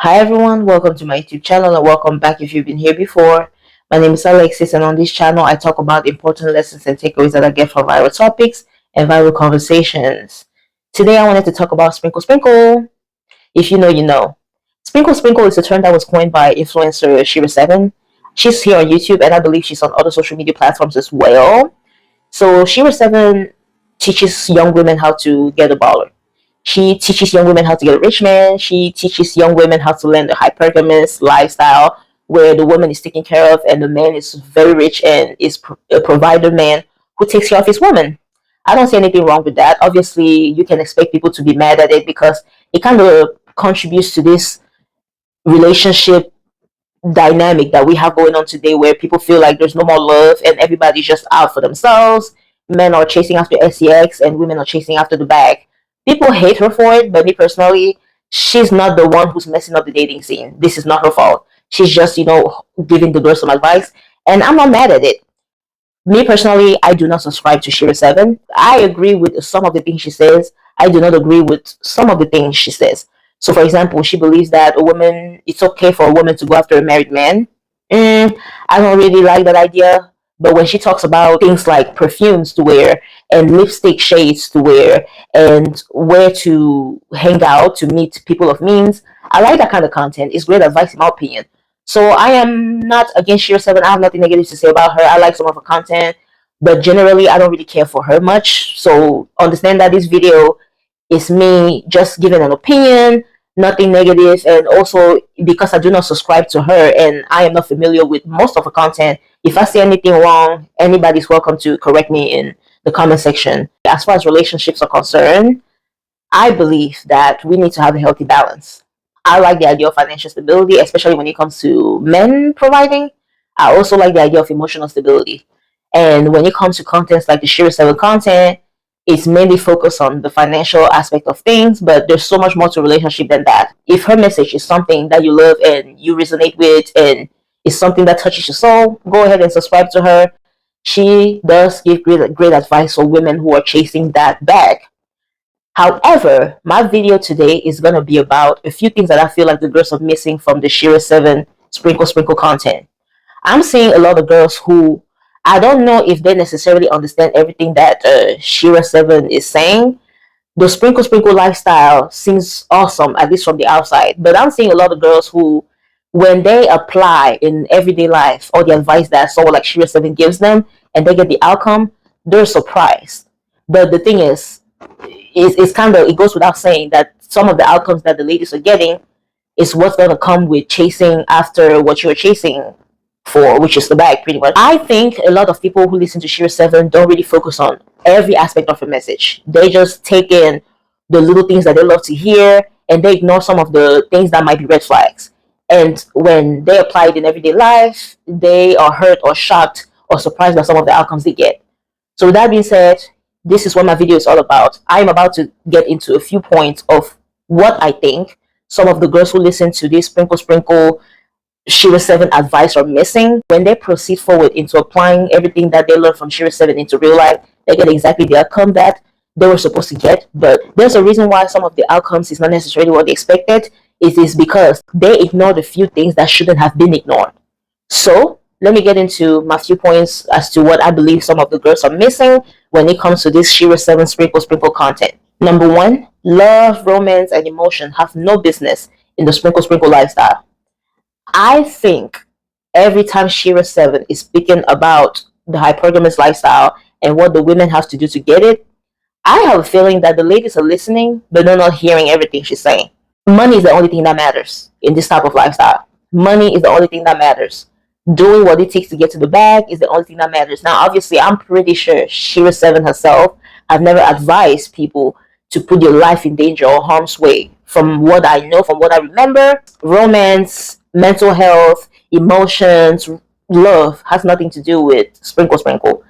Hi everyone, welcome to my YouTube channel and welcome back if you've been here before. My name is Alexis and on this channel I talk about important lessons and takeaways that I get from viral topics and viral conversations. Today I wanted to talk about Sprinkle Sprinkle. If you know, you know. Sprinkle Sprinkle is a term that was coined by influencer Shira7. She's here on YouTube and I believe she's on other social media platforms as well. So Shira7 teaches young women how to get a baller. She teaches young women how to get a rich man. She teaches young women how to learn the hypergamous lifestyle where the woman is taken care of and the man is very rich and is a provider man who takes care of his woman. I don't see anything wrong with that. Obviously, you can expect people to be mad at it because it kind of contributes to this relationship dynamic that we have going on today where people feel like there's no more love and everybody's just out for themselves. Men are chasing after sex and women are chasing after the bag. People hate her for it, but me personally, she's not the one who's messing up the dating scene. This is not her fault. She's just, giving the girls some advice, and I'm not mad at it. Me personally, I do not subscribe to Shira7. I agree with some of the things she says. I do not agree with some of the things she says. So, for example, she believes that it's okay for a woman to go after a married man. I don't really like that idea. But when she talks about things like perfumes to wear and lipstick shades to wear and where to hang out to meet people of means, I like that kind of content. It's great advice in my opinion. So I am not against Shira7. I have nothing negative to say about her. I like some of her content, but generally I don't really care for her much. So understand that this video is me just giving an opinion, nothing negative, and also because I do not subscribe to her and I am not familiar with most of her content, if I say anything wrong, anybody's welcome to correct me in the comment section. As far as relationships are concerned, I believe that we need to have a healthy balance. I like the idea of financial stability, especially when it comes to men providing. I also like the idea of emotional stability. And when it comes to contents like the Shira7 content, it's mainly focused on the financial aspect of things, but there's so much more to a relationship than that. If her message is something that you love and you resonate with and is something that touches your soul, go ahead and subscribe to her. She does give great advice for women who are chasing that bag. However, my video today is going to be about a few things that I feel like the girls are missing from the Shira7 Sprinkle Sprinkle content. I'm seeing a lot of girls who I don't know if they necessarily understand everything that Shira7 is saying. The Sprinkle Sprinkle lifestyle seems awesome, at least from the outside. But I'm seeing a lot of girls who, when they apply in everyday life all the advice that someone like Shira7 gives them and they get the outcome, they're surprised. But the thing is, it's kind of, it goes without saying that some of the outcomes that the ladies are getting is what's going to come with chasing after what you're chasing for, which is the bag, pretty much. I think a lot of people who listen to Shira7 don't really focus on every aspect of a message. They just take in the little things that they love to hear and they ignore some of the things that might be red flags. And when they apply it in everyday life, they are hurt or shocked or surprised by some of the outcomes they get. So with that being said, this is what my video is all about. I'm about to get into a few points of what I think some of the girls who listen to this Sprinkle Sprinkle Shira7 advice are missing. When they proceed forward into applying everything that they learned from Shira7 into real life, they get exactly the outcome that they were supposed to get. But there's a reason why some of the outcomes is not necessarily what they expected. It is because they ignored a few things that shouldn't have been ignored. So let me get into my few points as to what I believe some of the girls are missing when it comes to this Shira7 Sprinkle Sprinkle content. Number one, love, romance, and emotion have no business in the Sprinkle Sprinkle lifestyle. I think every time Shira7 is speaking about the hypergamous lifestyle and what the women have to do to get it, I have a feeling that the ladies are listening, but they're not hearing everything she's saying. Money is the only thing that matters in this type of lifestyle. Money is the only thing that matters. Doing what it takes to get to the bag is the only thing that matters. Now, obviously, I'm pretty sure Shira7 herself have never advised people to put your life in danger or harm's way. From what I know, from what I remember, romance, mental health, emotions, love has nothing to do with Sprinkle Sprinkle.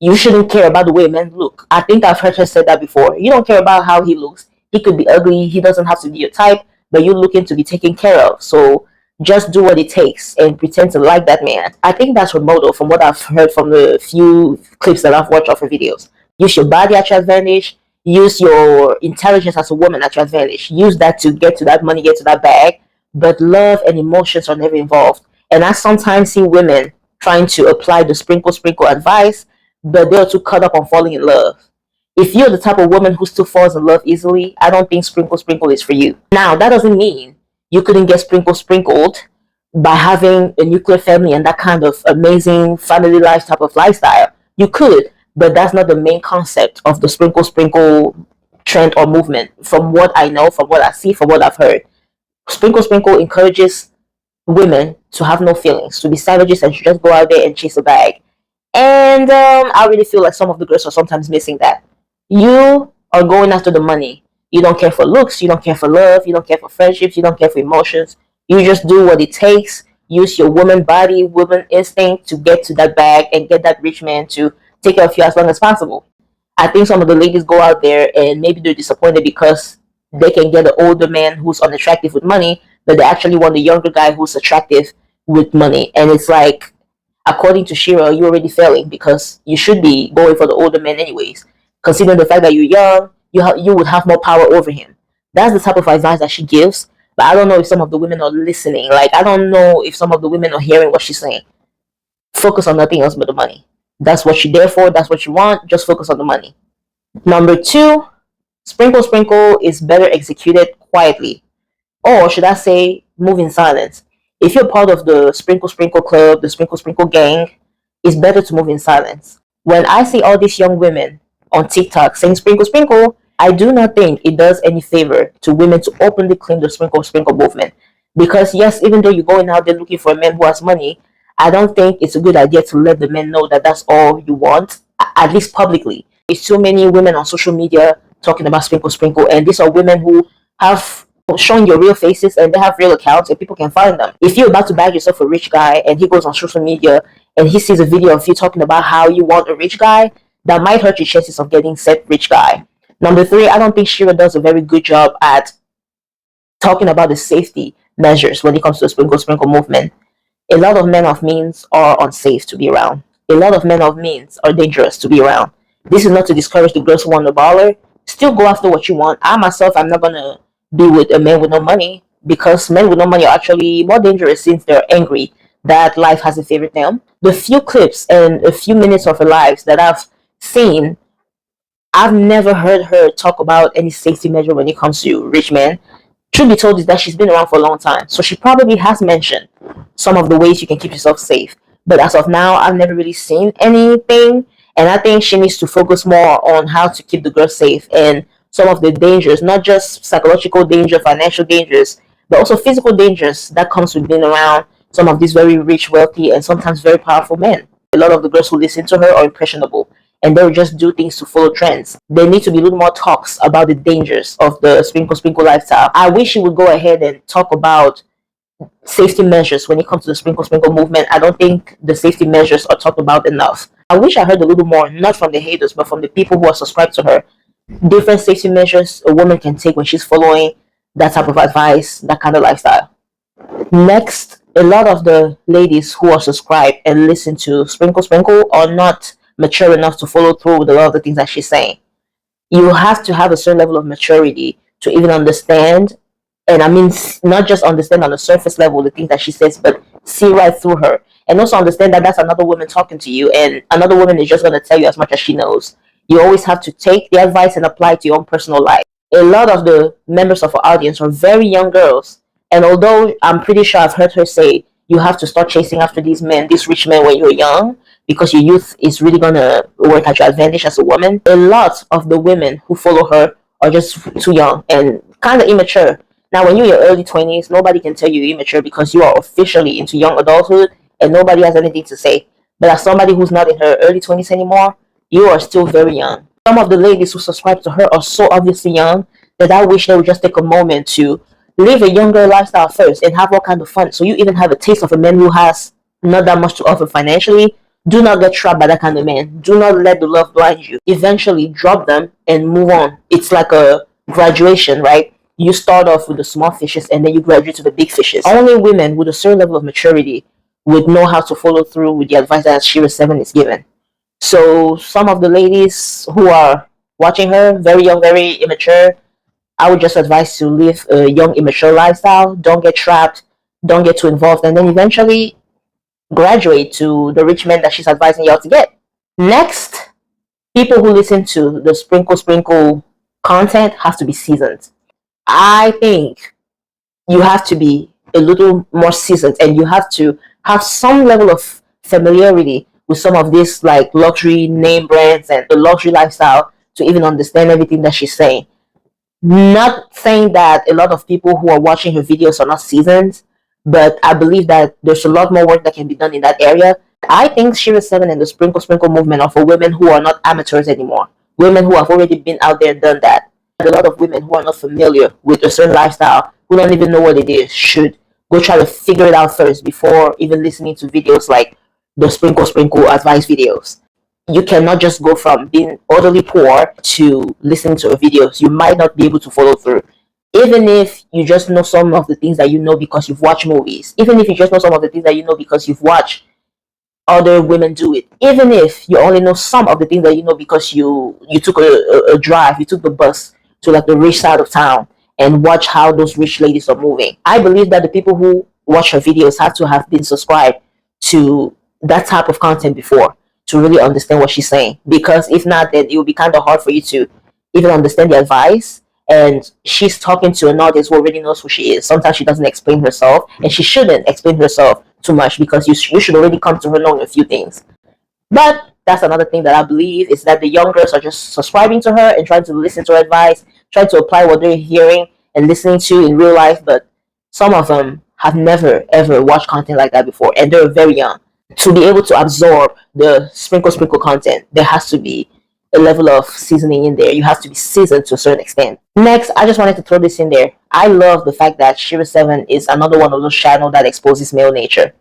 You shouldn't care about the way men look. I think I've heard her say that before. You don't care about how he looks. He could be ugly. He doesn't have to be your type, but you're looking to be taken care of. So just do what it takes and pretend to like that man. I think that's her motto from what I've heard from the few clips that I've watched of her videos. Use your body at your advantage. Use your intelligence as a woman at your advantage. Use that to get to that money, get to that bag. but love and emotions are never involved. And I sometimes see women trying to apply the sprinkle sprinkle advice, but they're too caught up on falling in love. If you're the type of woman who still falls in love easily, I don't think sprinkle sprinkle is for you. Now, that doesn't mean you couldn't get sprinkle sprinkled by having a nuclear family and that kind of amazing family life type of lifestyle. You could, but that's not the main concept of the sprinkle sprinkle trend or movement. From what I know, from what I see, from what I've heard, sprinkle sprinkle encourages women to have no feelings, to be savages, and to just go out there and chase a bag. And I really feel like some of the girls are sometimes missing that. You are going after the money. You don't care for looks, you don't care for love, you don't care for friendships, you don't care for emotions. You just do what it takes. Use your woman body, woman instinct to get to that bag and get that rich man to take care of you as long as possible. I think some of the ladies go out there and maybe they're disappointed because they can get an older man who's unattractive with money, but they actually want a younger guy who's attractive with money. And it's like, according to Shira, you're already failing because you should be going for the older man anyways. Considering the fact that you're young, you would have more power over him. That's the type of advice that she gives. But I don't know if some of the women are listening. Like, I don't know if some of the women are hearing what she's saying. Focus on nothing else but the money. That's what you're there for. That's what you want. Just focus on the money. Number two, sprinkle sprinkle is better executed quietly. Or should I say, move in silence. If you're part of the sprinkle sprinkle club, the sprinkle sprinkle gang, it's better to move in silence. When I see all these young women on TikTok saying sprinkle sprinkle, I do not think it does any favor to women to openly claim the sprinkle sprinkle movement. Because yes, even though you're going out there looking for a man who has money, I don't think it's a good idea to let the men know that that's all you want, at least publicly. There's so many women on social media talking about sprinkle sprinkle, and these are women who have shown your real faces and they have real accounts and people can find them. If you're about to bag yourself a rich guy and he goes on social media and he sees a video of you talking about how you want a rich guy, that might hurt your chances of getting said rich guy. Number three, I don't think Shira does a very good job at talking about the safety measures when it comes to the sprinkle sprinkle movement. A lot of men of means are unsafe to be around. A lot of men of means are dangerous to be around. This is not to discourage the girls who want the baller. Still go after what you want. I myself, I'm not gonna be with a man with no money because men with no money are actually more dangerous since they're angry that life hasn't favored them. The few clips and a few minutes of her lives that I've seen, I've never heard her talk about any safety measure when it comes to rich men. Truth be told is that she's been around for a long time, so she probably has mentioned some of the ways you can keep yourself safe. But as of now, I've never really seen anything, and I think she needs to focus more on how to keep the girls safe and some of the dangers, not just psychological danger, financial dangers, but also physical dangers that comes with being around some of these very rich, wealthy, and sometimes very powerful men. A lot of the girls who listen to her are impressionable and they'll just do things to follow trends. There need to be a little more talks about the dangers of the sprinkle sprinkle lifestyle. I wish she would go ahead and talk about safety measures when it comes to the sprinkle sprinkle movement. I don't think the safety measures are talked about enough. I wish I heard a little more, not from the haters, but from the people who are subscribed to her. Different safety measures a woman can take when she's following that type of advice, that kind of lifestyle. Next, a lot of the ladies who are subscribed and listen to Sprinkle Sprinkle are not mature enough to follow through with a lot of the things that she's saying. You have to have a certain level of maturity to even understand, and I mean not just understand on the surface level the things that she says, but see right through her, and also understand that that's another woman talking to you, and another woman is just going to tell you as much as she knows. You always have to take the advice and apply it to your own personal life. A lot of the members of our audience are very young girls, and although I'm pretty sure I've heard her say you have to start chasing after these men, these rich men, when you're young, because your youth is really going to work at your advantage as a woman, a lot of the women who follow her are just too young and kind of immature. Now, when you're in your early 20s, nobody can tell you you're immature because you are officially into young adulthood and nobody has anything to say. But as somebody who's not in her early 20s anymore, you are still very young. Some of the ladies who subscribe to her are so obviously young that I wish they would just take a moment to live a younger lifestyle first and have all kind of fun. So you even have a taste of a man who has not that much to offer financially. Do not get trapped by that kind of man. Do not let the love blind you. Eventually drop them and move on. It's like a graduation, right? You start off with the small fishes and then you graduate to the big fishes. Only women with a certain level of maturity would know how to follow through with the advice that Shira 7 is given. So some of the ladies who are watching her, very young, very immature, I would just advise to live a young, immature lifestyle. Don't get trapped. Don't get too involved, and then eventually graduate to the rich men that she's advising y'all to get. Next, people who listen to the sprinkle content have to be seasoned. I think you have to be a little more seasoned, and you have to have some level of familiarity with some of these like luxury name brands and the luxury lifestyle to even understand everything that she's saying. Not saying that a lot of people who are watching her videos are not seasoned, but I believe that there's a lot more work that can be done in that area. I think Shira Seven and the Sprinkle movement are for women who are not amateurs anymore, women who have already been out there and done that. A lot of women who are not familiar with a certain lifestyle, who don't even know what it is, should go try to figure it out first before even listening to videos like the Sprinkle advice videos. You cannot just go from being utterly poor to listening to videos. You might not be able to follow through. Even if you just know some of the things that you know because you've watched movies, even if you just know some of the things that you know because you've watched other women do it, even if you only know some of the things that you know because you took a drive, you took the bus to like the rich side of town and watch how those rich ladies are moving. I believe that the people who watch her videos have to have been subscribed to that type of content before to really understand what she's saying, because if not, then it will be kind of hard for you to even understand the advice. And she's talking to an audience who already knows who she is. Sometimes she doesn't explain herself, and she shouldn't explain herself too much because you should already come to her knowing a few things. But that's another thing that I believe is that the young girls are just subscribing to her and trying to listen to her advice, trying to apply what they're hearing and listening to in real life. But some of them have never ever watched content like that before, and they're very young. To be able to absorb the sprinkle content, there has to be a level of seasoning in there. You have to be seasoned to a certain extent. Next, I just wanted to throw this in there. I love the fact that Shira 7 is another one of those channels that exposes male nature.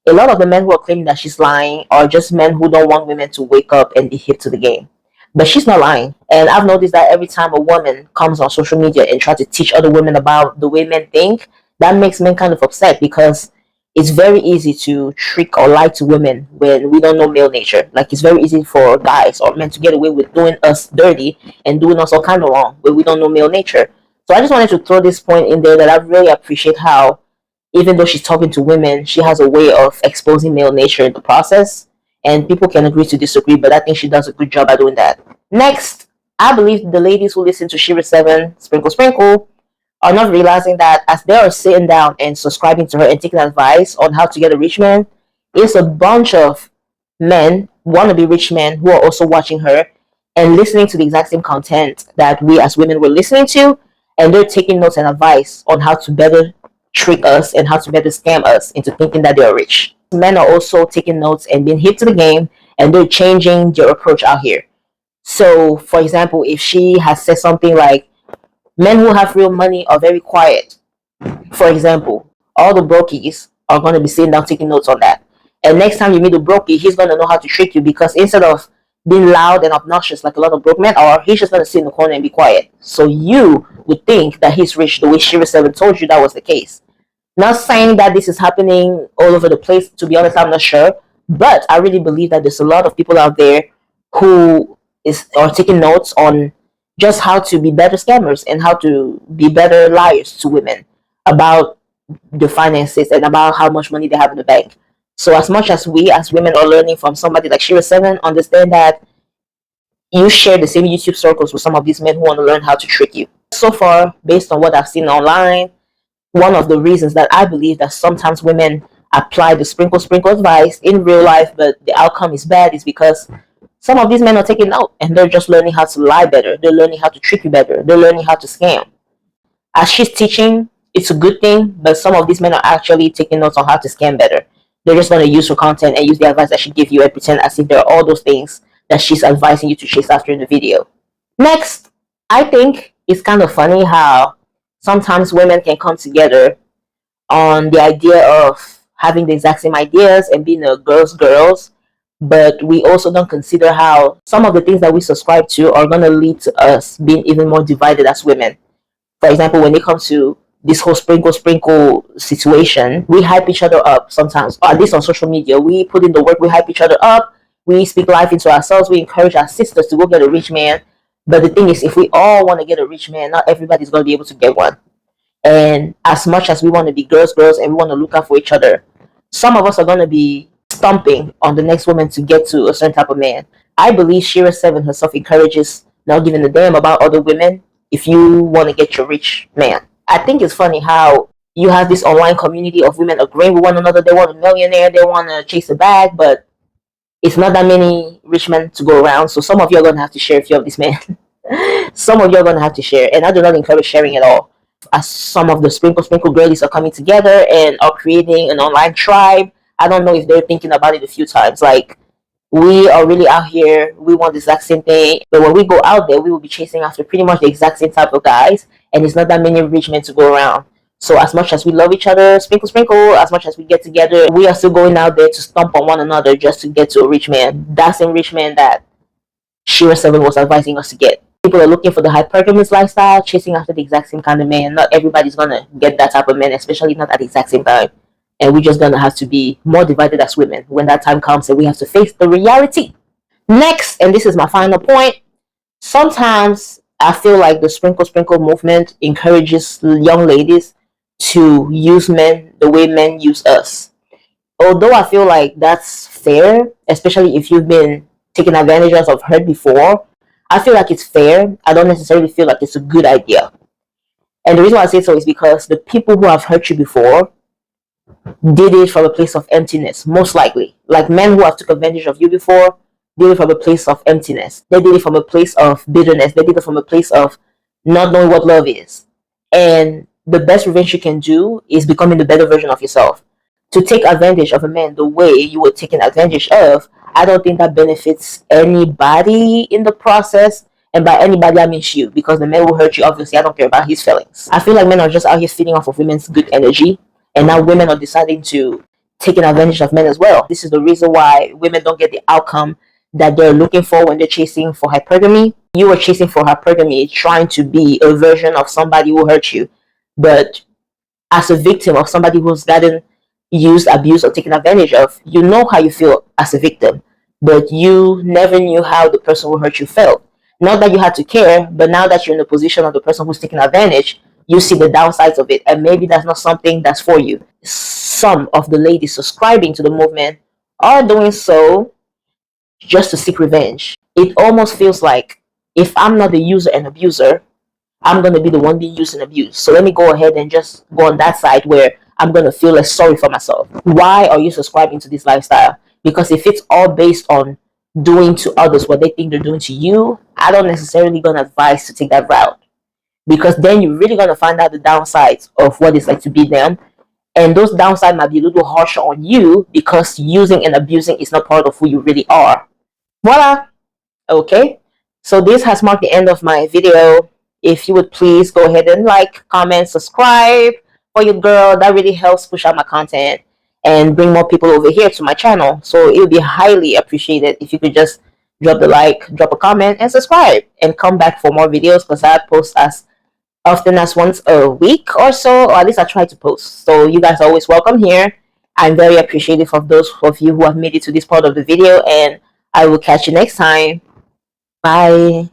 A lot of the men who are claiming that she's lying are just men who don't want women to wake up and be hip to the game. But she's not lying. And I've noticed that every time a woman comes on social media and tries to teach other women about the way men think, that makes men kind of upset, because it's very easy to trick or lie to women when we don't know male nature. Like, it's very easy for guys or men to get away with doing us dirty and doing us all kind of wrong when we don't know male nature. So I just wanted to throw this point in there, that I really appreciate how, even though she's talking to women, she has a way of exposing male nature in the process. And people can agree to disagree, but I think she does a good job at doing that. Next, I believe the ladies who listen to Shira 7, Sprinkle, are not realizing that as they are sitting down and subscribing to her and taking advice on how to get a rich man, it's a bunch of men, wannabe rich men, who are also watching her and listening to the exact same content that we as women were listening to, and they're taking notes and advice on how to better trick us and how to better scam us into thinking that they're rich. Men are also taking notes and being hip to the game, and they're changing their approach out here. So, for example, if she has said something like, men who have real money are very quiet, for example, all the brokies are going to be sitting down taking notes on that. And next time you meet a brokey, he's going to know how to trick you, because instead of being loud and obnoxious like a lot of broke men are, he's just going to sit in the corner and be quiet. So you would think that he's rich the way Shira 7 told you that was the case. Not saying that this is happening all over the place. To be honest, I'm not sure. But I really believe that there's a lot of people out there who are taking notes on just how to be better scammers and how to be better liars to women about the finances and about how much money they have in the bank. So as much as we as women are learning from somebody like Shira 7, understand that you share the same YouTube circles with some of these men who want to learn how to trick you. So far, based on what I've seen online, one of the reasons that I believe that sometimes women apply the sprinkle advice in real life, but the outcome is bad, is because some of these men are taking note and they're just learning how to lie better. They're learning how to trick you better. They're learning how to scam. As she's teaching, it's a good thing, but some of these men are actually taking notes on how to scam better. They're just going to use her content and use the advice that she gives you and pretend as if they're all those things that she's advising you to chase after in the video. Next, I think it's kind of funny how sometimes women can come together on the idea of having the exact same ideas and being a girls, but we also don't consider how some of the things that we subscribe to are going to lead to us being even more divided as women. For example, when it comes to this whole sprinkle situation, we hype each other up sometimes, or at least on social media. We put in the work, we hype each other up, we speak life into ourselves, we encourage our sisters to go get a rich man. But the thing is, if we all want to get a rich man, not everybody's going to be able to get one. And as much as we want to be girls, girls, and we want to look out for each other, some of us are going to be stomping on the next woman to get to a certain type of man. I believe Shira 7 herself encourages not giving a damn about other women if you want to get your rich man. I think it's funny how you have this online community of women agreeing with one another. They want a millionaire, they want to chase a bag, but it's not that many rich men to go around. So some of you are going to have to share if you have this man. Some of you are going to have to share. And I do not encourage sharing at all. As some of the sprinkle girlies are coming together and are creating an online tribe, I don't know if they're thinking about it a few times. Like, we are really out here, we want the exact same thing, but when we go out there, we will be chasing after pretty much the exact same type of guys, and it's not that many rich men to go around. So as much as we love each other, sprinkle, as much as we get together, we are still going out there to stomp on one another just to get to a rich man. That's a rich man that Shira 7 was advising us to get. People are looking for the hypergamous lifestyle, chasing after the exact same kind of man. Not everybody's gonna get that type of man, especially not at the exact same time. And we're just gonna have to be more divided as women when that time comes and we have to face the reality. Next, and this is my final point, sometimes I feel like the sprinkle movement encourages young ladies to use men the way men use us. Although I feel like that's fair, especially if you've been taken advantage of or hurt before, I feel like it's fair. I don't necessarily feel like it's a good idea. And the reason why I say so is because the people who have hurt you before did it from a place of emptiness, most likely. Like men who have took advantage of you before did it from a place of emptiness. They did it from a place of bitterness. They did it from a place of not knowing what love is. And the best revenge you can do is becoming the better version of yourself. To take advantage of a man the way you were taken advantage of, I don't think that benefits anybody in the process. And by anybody, I mean you, because the man will hurt you. Obviously, I don't care about his feelings. I feel like men are just out here feeding off of women's good energy, and now women are deciding to take advantage of men as well. This is the reason why women don't get the outcome that they're looking for when they're chasing for hypergamy. You were chasing for hypergamy, trying to be a version of somebody who hurt you, but as a victim of somebody who's gotten used, abused, or taken advantage of, you know how you feel as a victim, but you never knew how the person who hurt you felt. Not that you had to care, but now that you're in the position of the person who's taken advantage, you see the downsides of it, and maybe that's not something that's for you. Some of the ladies subscribing to the movement are doing so just to seek revenge. It almost feels like if I'm not the user and abuser, I'm going to be the one being used and abused. So let me go ahead and just go on that side where I'm going to feel less sorry for myself. Why are you subscribing to this lifestyle? Because if it's all based on doing to others what they think they're doing to you, I don't necessarily going to advise to take that route. Because then you're really going to find out the downsides of what it's like to be them. And those downsides might be a little harsher on you because using and abusing is not part of who you really are. Voila! Okay, so this has marked the end of my video. If you would please go ahead and like, comment, subscribe for your girl. That really helps push out my content and bring more people over here to my channel. So it would be highly appreciated if you could just drop the like, drop a comment, and subscribe, and come back for more videos, because I post as often as once a week or so, or at least I try to post. So you guys are always welcome here. I'm very appreciative of those of you who have made it to this part of the video, and I will catch you next time. Bye.